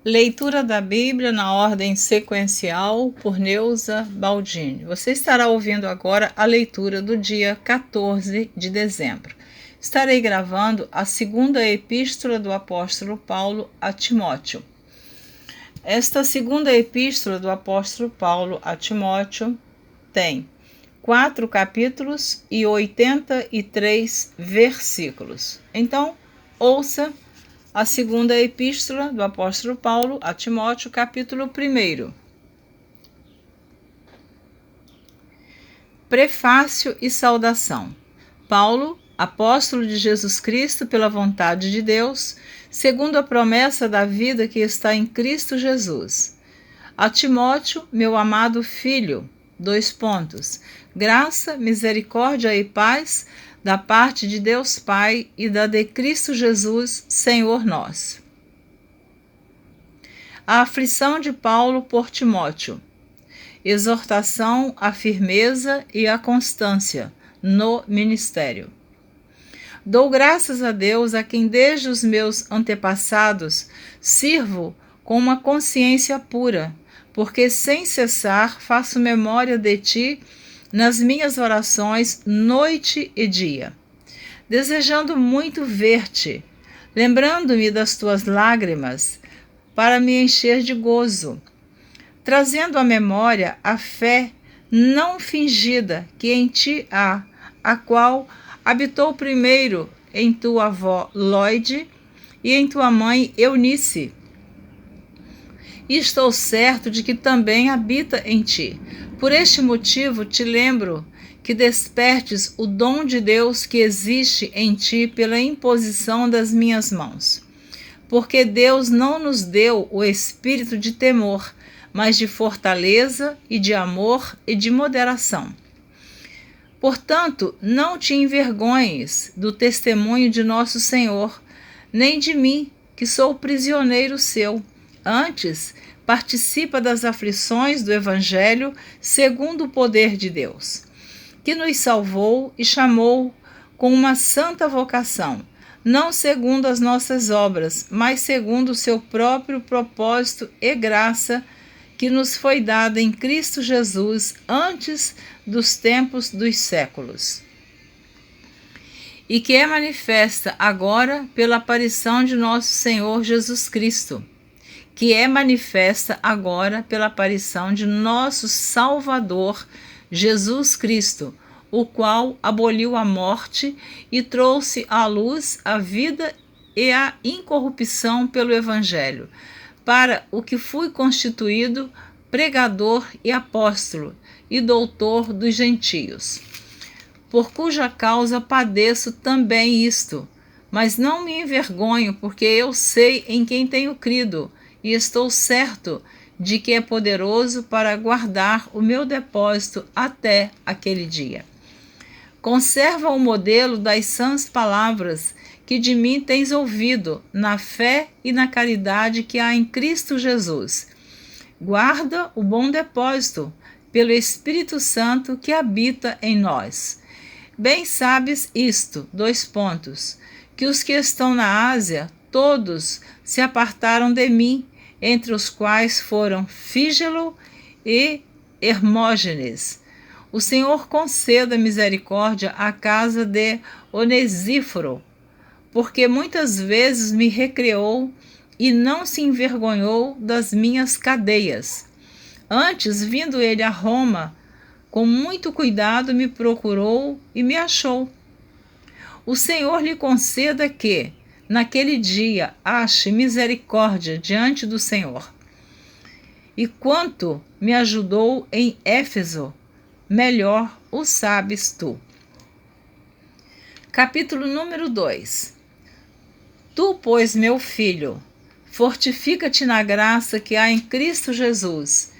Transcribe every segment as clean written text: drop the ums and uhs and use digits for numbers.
Leitura da Bíblia na ordem sequencial por Neuza Baldini. Você estará ouvindo agora a leitura do dia 14 de dezembro. Estarei gravando a segunda epístola do apóstolo Paulo a Timóteo. Esta segunda epístola do apóstolo Paulo a Timóteo tem 4 capítulos e 83 versículos. Então, ouça a segunda epístola do apóstolo Paulo a Timóteo, capítulo 1. Prefácio e saudação. Paulo, apóstolo de Jesus Cristo pela vontade de Deus, segundo a promessa da vida que está em Cristo Jesus. A Timóteo, meu amado filho, : graça, misericórdia e paz da parte de Deus Pai e da de Cristo Jesus, Senhor nosso. A aflição de Paulo por Timóteo. Exortação à firmeza e à constância no ministério. Dou graças a Deus, a quem desde os meus antepassados sirvo com uma consciência pura, porque sem cessar faço memória de ti nas minhas orações noite e dia, desejando muito ver-te, lembrando-me das tuas lágrimas, para me encher de gozo, trazendo à memória a fé não fingida que em ti há, a qual habitou primeiro em tua avó Lóide e em tua mãe Eunice. E estou certo de que também habita em ti. Por este motivo te lembro que despertes o dom de Deus que existe em ti pela imposição das minhas mãos. Porque Deus não nos deu o espírito de temor, mas de fortaleza e de amor e de moderação. Portanto, não te envergonhes do testemunho de nosso Senhor, nem de mim, que sou prisioneiro seu. Antes, participa das aflições do Evangelho segundo o poder de Deus, que nos salvou e chamou com uma santa vocação, não segundo as nossas obras, mas segundo o seu próprio propósito e graça, que nos foi dada em Cristo Jesus antes dos tempos dos séculos, e que é manifesta agora pela aparição de nosso Senhor Jesus Cristo, que é manifesta agora pela aparição de nosso Salvador Jesus Cristo, o qual aboliu a morte e trouxe à luz a vida e a incorrupção pelo Evangelho, para o que fui constituído pregador e apóstolo e doutor dos gentios, por cuja causa padeço também isto, mas não me envergonho, porque eu sei em quem tenho crido, e estou certo de que é poderoso para guardar o meu depósito até aquele dia. Conserva o modelo das sãs palavras que de mim tens ouvido, na fé e na caridade que há em Cristo Jesus. Guarda o bom depósito, pelo Espírito Santo que habita em nós. Bem sabes isto, : que os que estão na Ásia, todos se apartaram de mim, entre os quais foram Fígelo e Hermógenes. O Senhor conceda misericórdia à casa de Onesíforo, porque muitas vezes me recreou e não se envergonhou das minhas cadeias. Antes, vindo ele a Roma, com muito cuidado me procurou e me achou. O Senhor lhe conceda que, naquele dia, ache misericórdia diante do Senhor. E quanto me ajudou em Éfeso, melhor o sabes tu. Capítulo número 2. Tu, pois, meu filho, fortifica-te na graça que há em Cristo Jesus.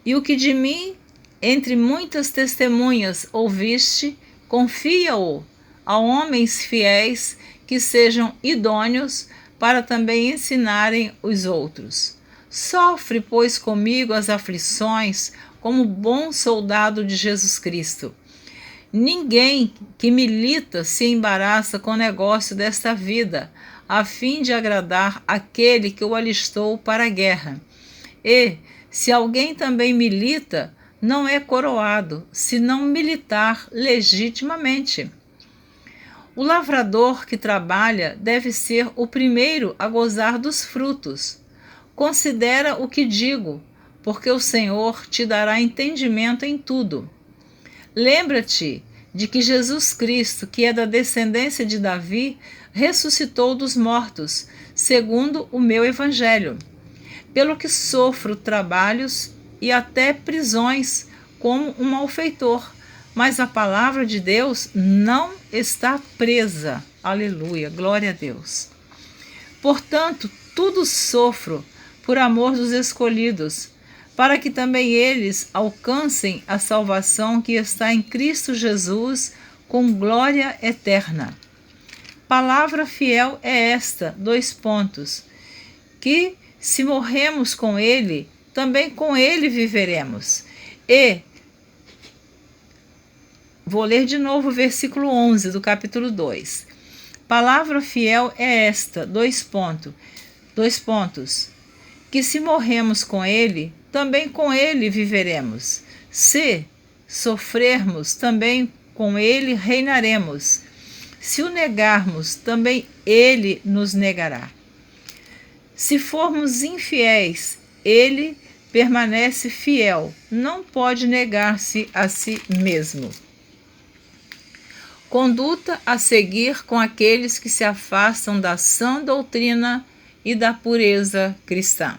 E o que de mim, entre muitas testemunhas, ouviste, confia-o a homens fiéis que sejam idôneos para também ensinarem os outros. Sofre, pois, comigo as aflições como bom soldado de Jesus Cristo. Ninguém que milita se embaraça com o negócio desta vida, a fim de agradar aquele que o alistou para a guerra. E, se alguém também milita, não é coroado, se não militar legitimamente. O lavrador que trabalha deve ser o primeiro a gozar dos frutos. Considera o que digo, porque o Senhor te dará entendimento em tudo. Lembra-te de que Jesus Cristo, que é da descendência de Davi, ressuscitou dos mortos, segundo o meu evangelho. Pelo que sofro trabalhos e até prisões como um malfeitor, mas a palavra de Deus não está presa. Aleluia, glória a Deus. Portanto, tudo sofro por amor dos escolhidos, para que também eles alcancem a salvação que está em Cristo Jesus com glória eterna. Palavra fiel é esta, que se morremos com ele, também com ele viveremos. E, vou ler de novo o versículo 11 do capítulo 2. Palavra fiel é esta, que se morremos com ele, também com ele viveremos. Se sofrermos, também com ele reinaremos. Se o negarmos, também ele nos negará. Se formos infiéis, ele permanece fiel, não pode negar-se a si mesmo. Conduta a seguir com aqueles que se afastam da sã doutrina e da pureza cristã.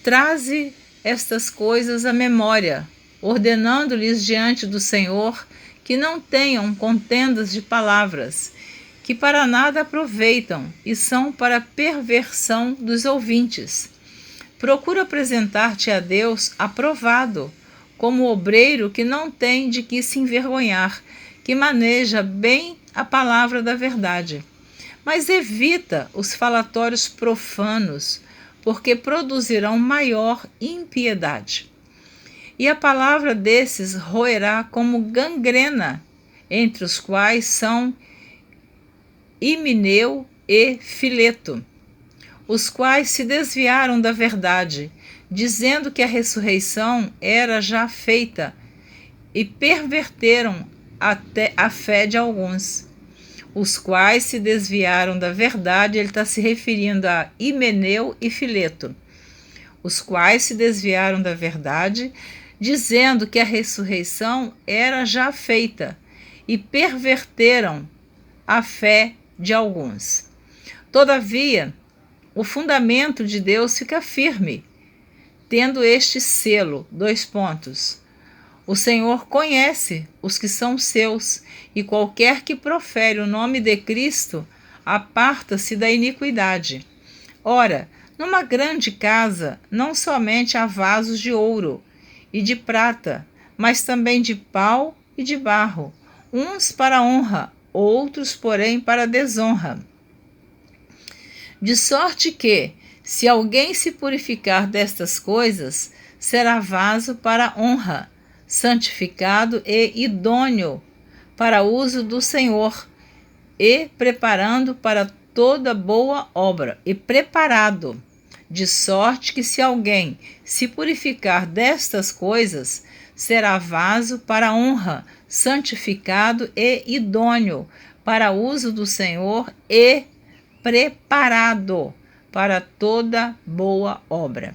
Traze estas coisas à memória, ordenando-lhes diante do Senhor que não tenham contendas de palavras, que para nada aproveitam e são para perversão dos ouvintes. Procura apresentar-te a Deus aprovado, como obreiro que não tem de que se envergonhar, que maneja bem a palavra da verdade. Mas evita os falatórios profanos, porque produzirão maior impiedade. E a palavra desses roerá como gangrena, entre os quais são Himeneu e Fileto, os quais se desviaram da verdade, dizendo que a ressurreição era já feita, e perverteram até a fé de alguns. Os quais se desviaram da verdade, ele está se referindo a Himeneu e Fileto, os quais se desviaram da verdade, dizendo que a ressurreição era já feita, e perverteram a fé de alguns. Todavia, o fundamento de Deus fica firme, tendo este selo, O Senhor conhece os que são seus, e qualquer que profere o nome de Cristo, aparta-se da iniquidade. Ora, numa grande casa, não somente há vasos de ouro e de prata, mas também de pau e de barro, uns para honra, outros, porém, para desonra. De sorte que, se alguém se purificar destas coisas, será vaso para honra, santificado e idôneo para uso do Senhor, e preparando para toda boa obra, de sorte que se alguém se purificar destas coisas, será vaso para honra, santificado e idôneo para uso do Senhor e preparado para toda boa obra.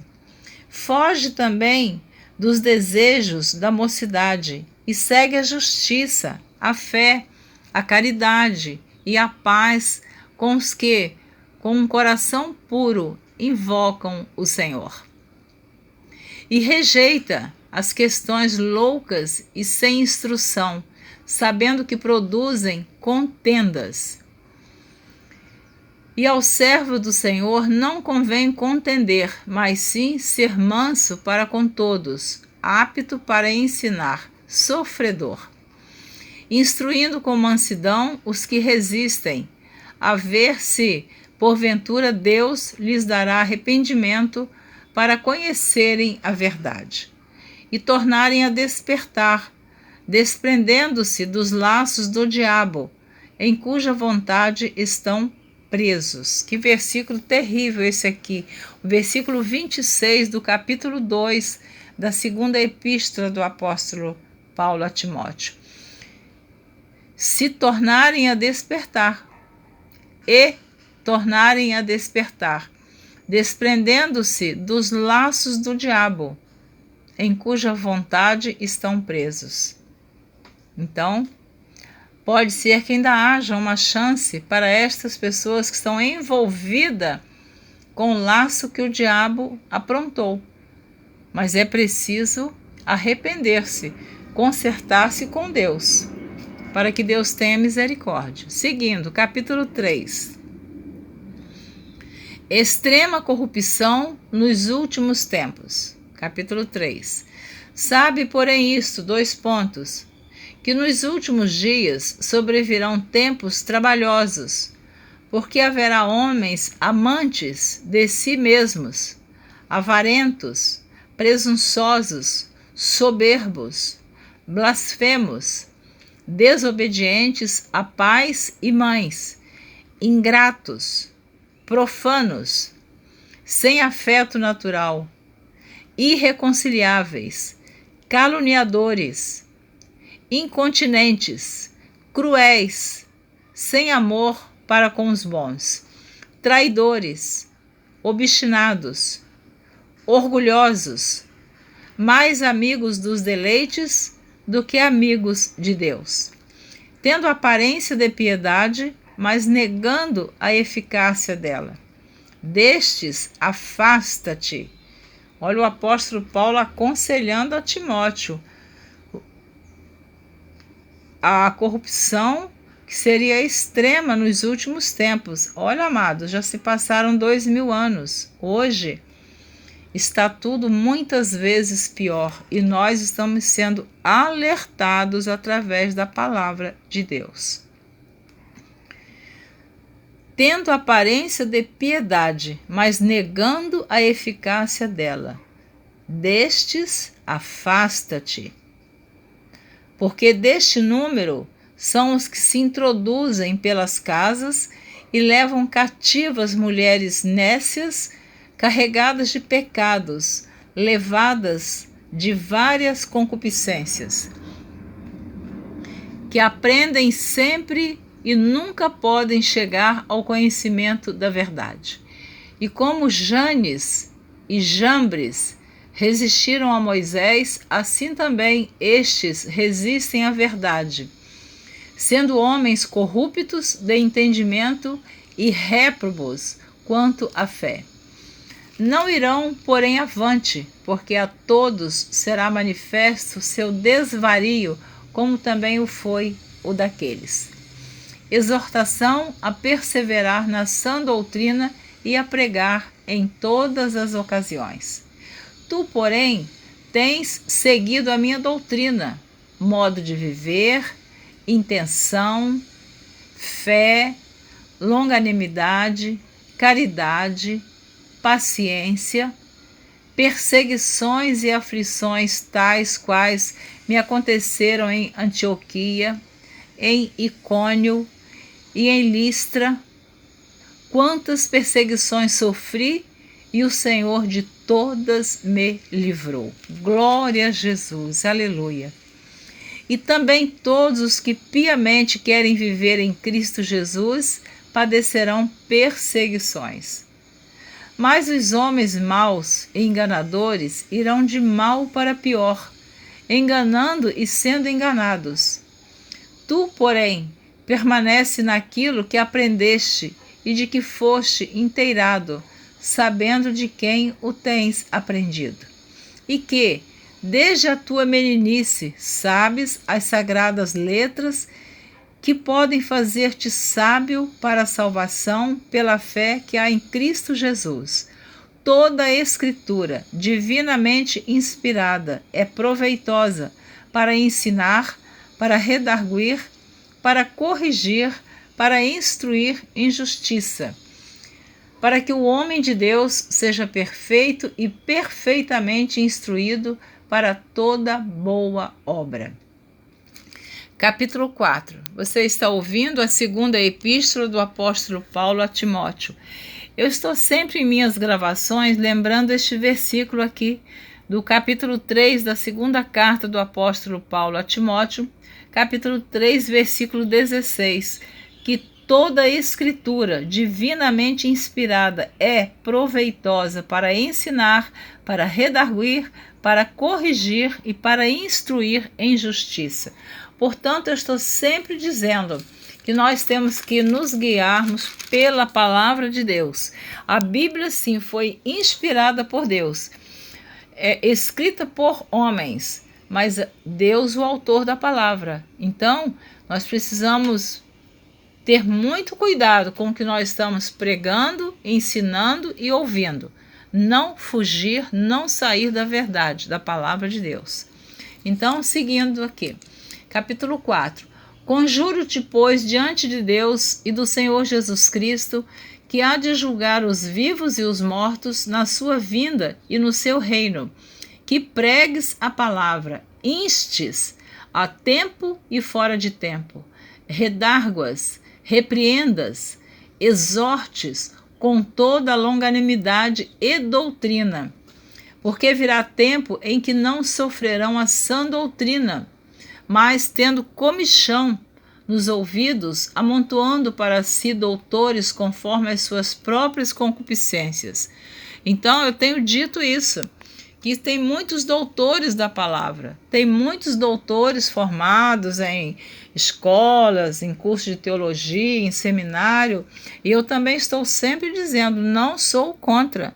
Foge também dos desejos da mocidade e segue a justiça, a fé, a caridade e a paz com os que, com um coração puro, invocam o Senhor. E rejeita as questões loucas e sem instrução, sabendo que produzem contendas. E ao servo do Senhor não convém contender, mas sim ser manso para com todos, apto para ensinar, sofredor, instruindo com mansidão os que resistem, a ver se, porventura, Deus lhes dará arrependimento para conhecerem a verdade e tornarem a despertar, desprendendo-se dos laços do diabo em cuja vontade estão presos. Que versículo terrível esse aqui. O versículo 26 do capítulo 2 da segunda epístola do apóstolo Paulo a Timóteo. Se tornarem a despertar, desprendendo-se dos laços do diabo, em cuja vontade estão presos. Então, pode ser que ainda haja uma chance para estas pessoas que estão envolvidas com o laço que o diabo aprontou. Mas é preciso arrepender-se, consertar-se com Deus, para que Deus tenha misericórdia. Seguindo, capítulo 3. Extrema corrupção nos últimos tempos. Capítulo 3. Sabe, porém, isto, que nos últimos dias sobrevirão tempos trabalhosos, porque haverá homens amantes de si mesmos, avarentos, presunçosos, soberbos, blasfemos, desobedientes a pais e mães, ingratos, profanos, sem afeto natural, irreconciliáveis, caluniadores, incontinentes, cruéis, sem amor para com os bons, traidores, obstinados, orgulhosos, mais amigos dos deleites do que amigos de Deus, tendo aparência de piedade, mas negando a eficácia dela. Destes, afasta-te. Olha o apóstolo Paulo aconselhando a Timóteo a corrupção que seria extrema nos últimos tempos. Olha, amados, já se passaram 2000 anos. Hoje está tudo muitas vezes pior e nós estamos sendo alertados através da palavra de Deus. Tendo aparência de piedade, mas negando a eficácia dela. Destes, afasta-te. Porque deste número são os que se introduzem pelas casas e levam cativas mulheres nécias, carregadas de pecados, levadas de várias concupiscências, que aprendem sempre e nunca podem chegar ao conhecimento da verdade. E como Janes e Jambres resistiram a Moisés, assim também estes resistem à verdade, sendo homens corruptos de entendimento e réprobos quanto à fé. Não irão, porém, avante, porque a todos será manifesto seu desvario, como também o foi o daqueles. Exortação a perseverar na sã doutrina e a pregar em todas as ocasiões. Tu, porém, tens seguido a minha doutrina, modo de viver, intenção, fé, longanimidade, caridade, paciência, perseguições e aflições tais quais me aconteceram em Antioquia, em Icônio e em Listra. Quantas perseguições sofri e o Senhor de todas me livrou. Glória a Jesus, aleluia. E também todos os que piamente querem viver em Cristo Jesus padecerão perseguições. Mas os homens maus e enganadores irão de mal para pior, enganando e sendo enganados. Tu, porém, permanece naquilo que aprendeste e de que foste inteirado, sabendo de quem o tens aprendido. E que, desde a tua meninice, sabes as sagradas letras que podem fazer-te sábio para a salvação pela fé que há em Cristo Jesus. Toda a Escritura, divinamente inspirada, é proveitosa para ensinar, para redarguir, para corrigir, para instruir em justiça, para que o homem de Deus seja perfeito e perfeitamente instruído para toda boa obra. Capítulo 4. Você está ouvindo a segunda epístola do apóstolo Paulo a Timóteo. Eu estou sempre em minhas gravações lembrando este versículo aqui do capítulo 3 da segunda carta do apóstolo Paulo a Timóteo, capítulo 3, versículo 16, que toda a escritura divinamente inspirada é proveitosa para ensinar, para redarguir, para corrigir e para instruir em justiça. Portanto, eu estou sempre dizendo que nós temos que nos guiarmos pela palavra de Deus. A Bíblia, sim, foi inspirada por Deus, é escrita por homens, mas Deus, o autor da palavra. Então, nós precisamos ter muito cuidado com o que nós estamos pregando, ensinando e ouvindo. Não fugir, não sair da verdade, da palavra de Deus. Então, seguindo aqui. Capítulo 4. Conjuro-te, pois, diante de Deus e do Senhor Jesus Cristo, que há de julgar os vivos e os mortos na sua vinda e no seu reino, que pregues a palavra, instes a tempo e fora de tempo, redarguas, repreendas, exortes com toda a longanimidade e doutrina, porque virá tempo em que não sofrerão a sã doutrina, mas tendo comichão nos ouvidos, amontoando para si doutores conforme as suas próprias concupiscências. Então eu tenho dito isso, que tem muitos doutores da palavra, tem muitos doutores formados em escolas, em cursos de teologia, em seminário, e eu também estou sempre dizendo, não sou contra.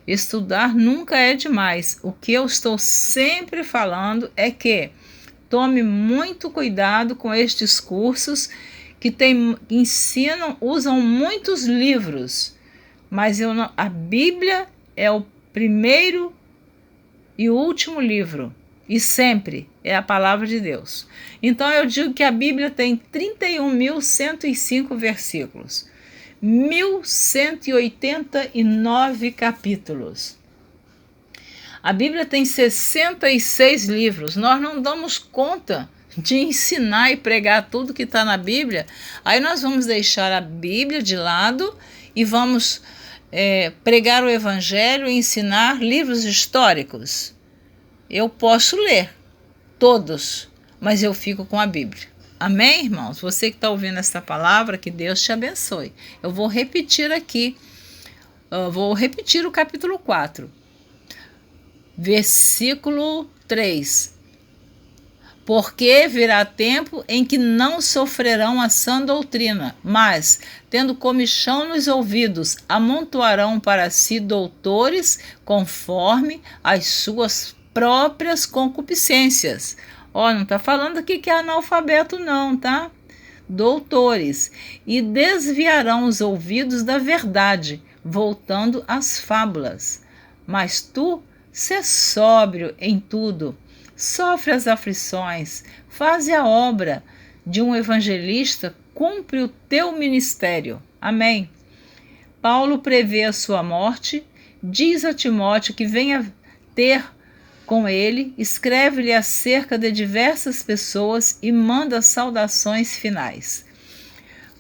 Estudar nunca é demais. O que eu estou sempre falando é que tome muito cuidado com estes cursos que ensinam, usam muitos livros, mas a Bíblia é o primeiro e o último livro, e sempre é a palavra de Deus. Então eu digo que a Bíblia tem 31.105 versículos, 1.189 capítulos. A Bíblia tem 66 livros. Nós não damos conta de ensinar e pregar tudo que está na Bíblia. Aí nós vamos deixar a Bíblia de lado e vamos pregar o Evangelho e ensinar livros históricos. Eu posso ler todos, mas eu fico com a Bíblia. Amém, irmãos? Você que está ouvindo essa palavra, que Deus te abençoe. Eu vou repetir aqui, vou repetir o capítulo 4. Versículo 3. Porque virá tempo em que não sofrerão a sã doutrina, mas, tendo comichão nos ouvidos, amontoarão para si doutores conforme as suas próprias concupiscências. Não está falando aqui que é analfabeto não, tá? Doutores. E desviarão os ouvidos da verdade, voltando às fábulas. Mas tu, sê sóbrio em tudo, sofre as aflições, faze a obra de um evangelista, cumpre o teu ministério. Amém. Paulo prevê a sua morte, diz a Timóteo que venha ter com ele, escreve-lhe acerca de diversas pessoas e manda saudações finais.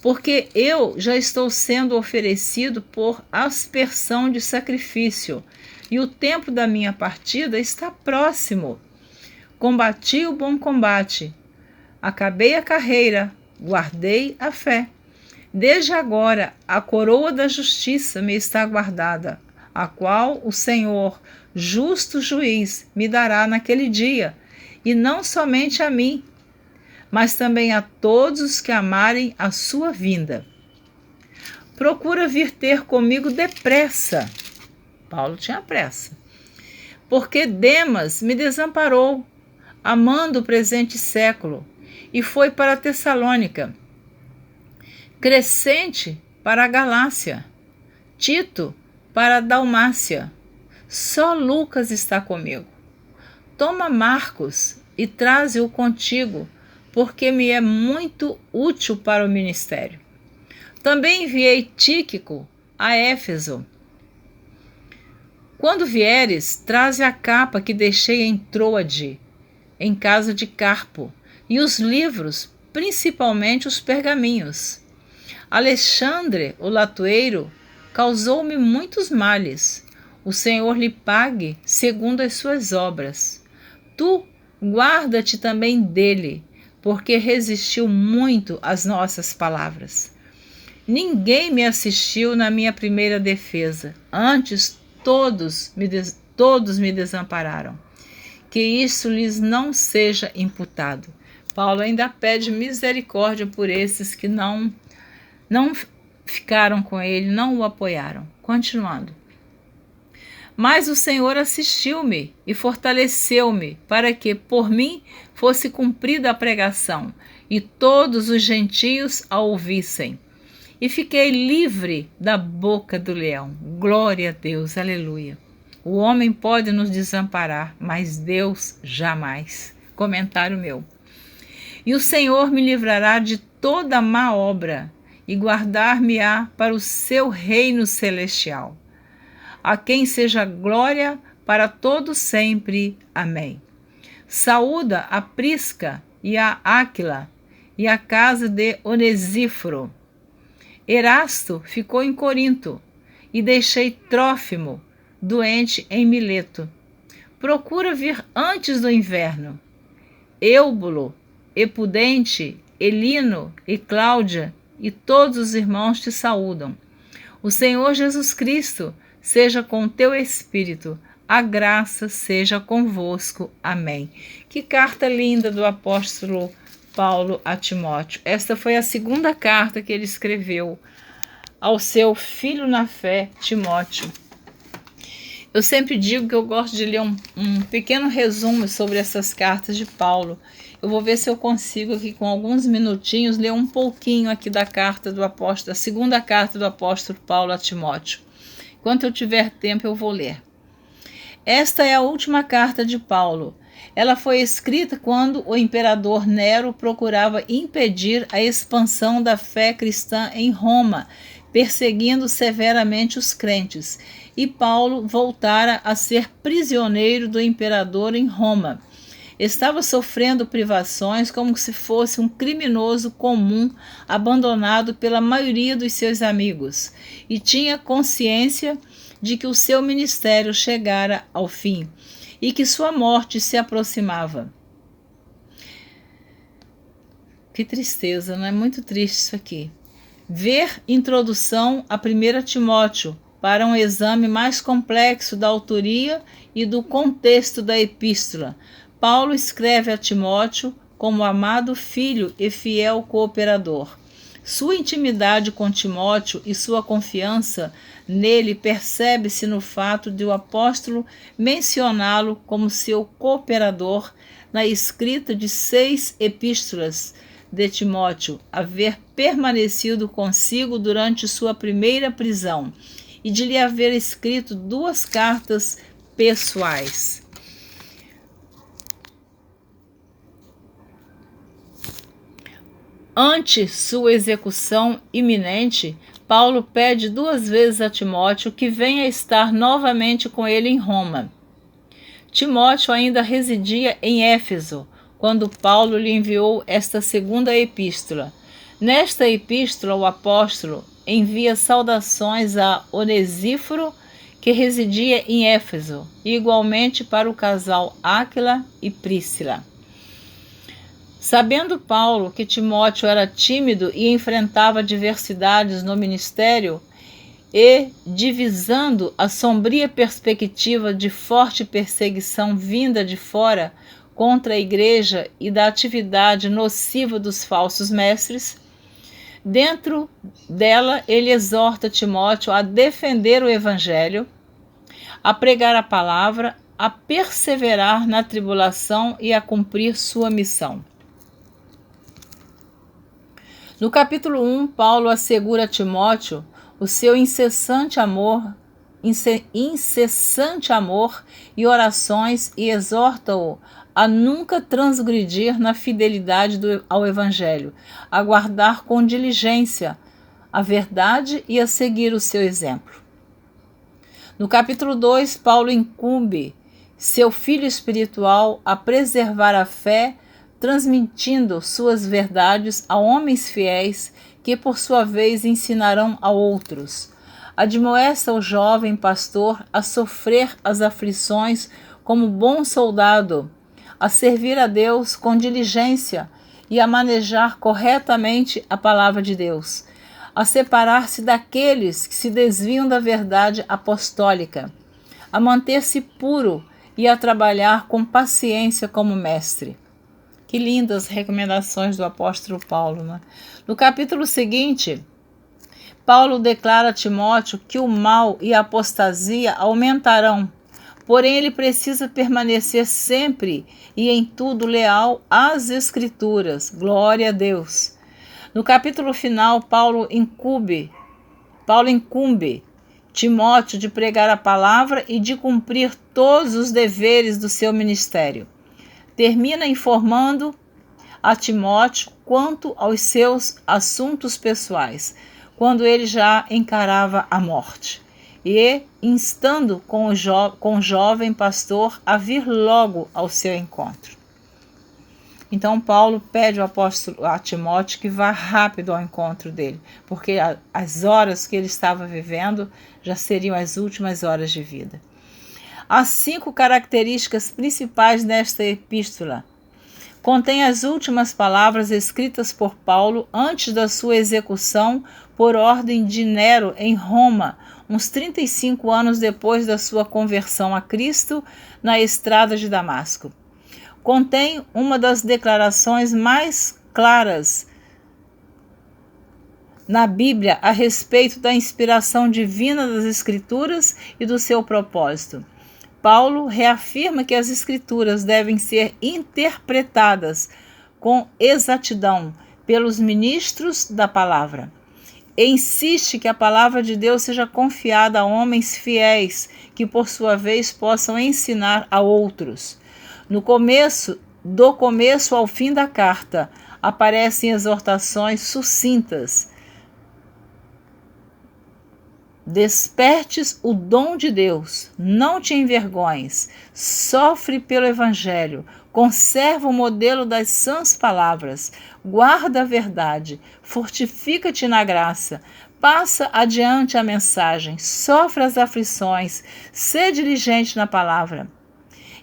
Porque eu já estou sendo oferecido por aspersão de sacrifício, e o tempo da minha partida está próximo. Combati o bom combate, acabei a carreira, guardei a fé. Desde agora a coroa da justiça me está guardada, a qual o Senhor, justo juiz, me dará naquele dia, e não somente a mim, mas também a todos os que amarem a sua vinda. Procura vir ter comigo depressa. Paulo tinha pressa. Porque Demas me desamparou, amando o presente século, e foi para Tessalônica. Crescente para a Galácia, Tito para a Dalmácia. Só Lucas está comigo. Toma Marcos e traze-o contigo, porque me é muito útil para o ministério. Também enviei Tíquico a Éfeso. Quando vieres, traze a capa que deixei em Troade, em casa de Carpo, e os livros, principalmente os pergaminhos. Alexandre, o latoeiro, causou-me muitos males. O Senhor lhe pague segundo as suas obras. Tu, guarda-te também dele, porque resistiu muito às nossas palavras. Ninguém me assistiu na minha primeira defesa, antes todos me desampararam. Que isso lhes não seja imputado. Paulo ainda pede misericórdia por esses que não ficaram com ele, não o apoiaram. Continuando. Mas o Senhor assistiu-me e fortaleceu-me, para que, por mim, fosse cumprida a pregação, e todos os gentios a ouvissem. E fiquei livre da boca do leão. Glória a Deus, aleluia. O homem pode nos desamparar, mas Deus jamais. Comentário meu. E o Senhor me livrará de toda má obra e guardar-me-á para o seu reino celestial. A quem seja glória para todo sempre. Amém. Saúda a Prisca e a Áquila e a casa de Onesíforo. Erasto ficou em Corinto e deixei Trófimo doente em Mileto. Procura vir antes do inverno. Eúbulo, Epudente, Elino e Cláudia e todos os irmãos te saúdam. O Senhor Jesus Cristo seja com teu espírito. A graça seja convosco. Amém. Que carta linda do apóstolo Paulo a Timóteo. Esta foi a segunda carta que ele escreveu ao seu filho na fé, Timóteo. Eu sempre digo que eu gosto de ler um pequeno resumo sobre essas cartas de Paulo. Eu vou ver se eu consigo aqui com alguns minutinhos ler um pouquinho aqui da carta do apóstolo, a segunda carta do apóstolo Paulo a Timóteo. Enquanto eu tiver tempo eu vou ler. Esta é a última carta de Paulo. Ela foi escrita quando o imperador Nero procurava impedir a expansão da fé cristã em Roma, perseguindo severamente os crentes, e Paulo voltara a ser prisioneiro do imperador em Roma. Estava sofrendo privações como se fosse um criminoso comum abandonado pela maioria dos seus amigos, e tinha consciência de que o seu ministério chegara ao fim e que sua morte se aproximava. Que tristeza, não é? Muito triste isso aqui. Ver introdução a 1 Timóteo para um exame mais complexo da autoria e do contexto da epístola. Paulo escreve a Timóteo como amado filho e fiel cooperador. Sua intimidade com Timóteo e sua confiança nele percebe-se no fato de o apóstolo mencioná-lo como seu cooperador na escrita de 6 epístolas de Timóteo, haver permanecido consigo durante sua primeira prisão e de lhe haver escrito 2 cartas pessoais. Ante sua execução iminente, Paulo pede 2 vezes a Timóteo que venha estar novamente com ele em Roma. Timóteo ainda residia em Éfeso, quando Paulo lhe enviou esta segunda epístola. Nesta epístola, o apóstolo envia saudações a Onesíforo, que residia em Éfeso, e igualmente para o casal Áquila e Príscila. Sabendo Paulo que Timóteo era tímido e enfrentava adversidades no ministério, e divisando a sombria perspectiva de forte perseguição vinda de fora contra a igreja e da atividade nociva dos falsos mestres, dentro dela ele exorta Timóteo a defender o evangelho, a pregar a palavra, a perseverar na tribulação e a cumprir sua missão. No capítulo 1, Paulo assegura a Timóteo o seu incessante amor e orações e exorta-o a nunca transgredir na fidelidade ao Evangelho, a guardar com diligência a verdade e a seguir o seu exemplo. No capítulo 2, Paulo incumbe seu filho espiritual a preservar a fé transmitindo suas verdades a homens fiéis que, por sua vez, ensinarão a outros. Admoesta o jovem pastor a sofrer as aflições como bom soldado, a servir a Deus com diligência e a manejar corretamente a palavra de Deus, a separar-se daqueles que se desviam da verdade apostólica, a manter-se puro e a trabalhar com paciência como mestre. Que lindas recomendações do apóstolo Paulo, né? No capítulo seguinte, Paulo declara a Timóteo que o mal e a apostasia aumentarão, porém ele precisa permanecer sempre e em tudo leal às Escrituras. Glória a Deus. No capítulo final, Paulo incumbe Timóteo de pregar a palavra e de cumprir todos os deveres do seu ministério. Termina informando a Timóteo quanto aos seus assuntos pessoais, quando ele já encarava a morte, e instando com o jovem pastor a vir logo ao seu encontro. Então Paulo pede ao apóstolo a Timóteo que vá rápido ao encontro dele, porque as horas que ele estava vivendo já seriam as últimas horas de vida. As 5 características principais desta epístola contém as últimas palavras escritas por Paulo antes da sua execução por ordem de Nero em Roma, uns 35 anos depois da sua conversão a Cristo na estrada de Damasco. Contém uma das declarações mais claras na Bíblia a respeito da inspiração divina das Escrituras e do seu propósito. Paulo reafirma que as Escrituras devem ser interpretadas com exatidão pelos ministros da palavra. E insiste que a palavra de Deus seja confiada a homens fiéis, que por sua vez possam ensinar a outros. Do começo ao fim da carta, aparecem exortações sucintas. Despertes o dom de Deus, não te envergonhes, sofre pelo Evangelho, conserva o modelo das sãs palavras, guarda a verdade, fortifica-te na graça, passa adiante a mensagem, sofre as aflições, sê diligente na palavra.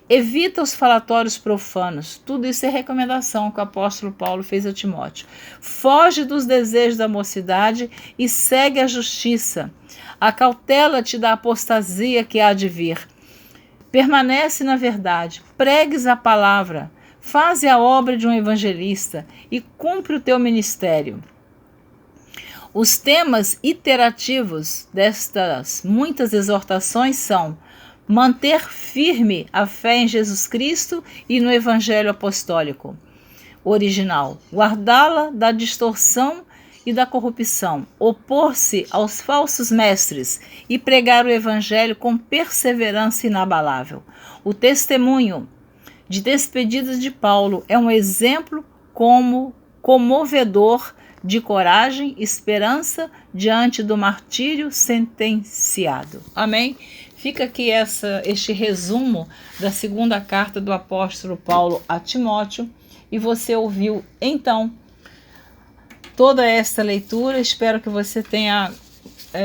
Evita os falatórios profanos. Tudo isso é recomendação que o apóstolo Paulo fez a Timóteo. Foge dos desejos da mocidade e segue a justiça. Acautela-te da apostasia que há de vir. Permanece na verdade, pregues a palavra, faze a obra de um evangelista e cumpre o teu ministério. Os temas iterativos destas muitas exortações são: manter firme a fé em Jesus Cristo e no Evangelho Apostólico original, guardá-la da distorção e da corrupção, opor-se aos falsos mestres e pregar o Evangelho com perseverança inabalável. O testemunho de despedidas de Paulo é um exemplo como comovedor de coragem e esperança diante do martírio sentenciado. Amém? Fica aqui este resumo da segunda carta do apóstolo Paulo a Timóteo, e você ouviu então toda esta leitura. Espero que você tenha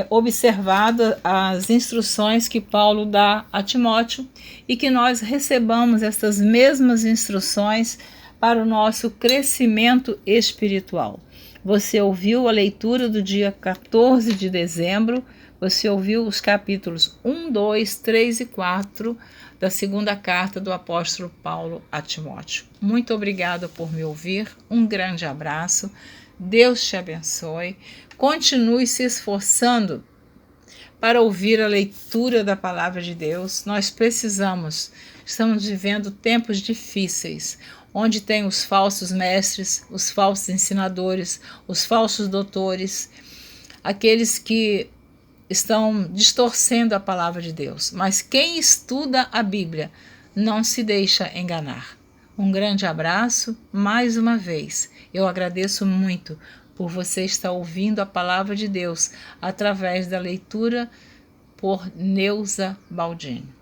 observado as instruções que Paulo dá a Timóteo e que nós recebamos essas mesmas instruções para o nosso crescimento espiritual. Você ouviu a leitura do dia 14 de dezembro, você ouviu os capítulos 1, 2, 3 e 4 da segunda carta do apóstolo Paulo a Timóteo. Muito obrigada por me ouvir, um grande abraço, Deus te abençoe, continue se esforçando para ouvir a leitura da palavra de Deus. Nós estamos vivendo tempos difíceis, onde tem os falsos mestres, os falsos ensinadores, os falsos doutores, aqueles que estão distorcendo a palavra de Deus. Mas quem estuda a Bíblia não se deixa enganar. Um grande abraço, mais uma vez. Eu agradeço muito por você estar ouvindo a palavra de Deus através da leitura por Neuza Baldini.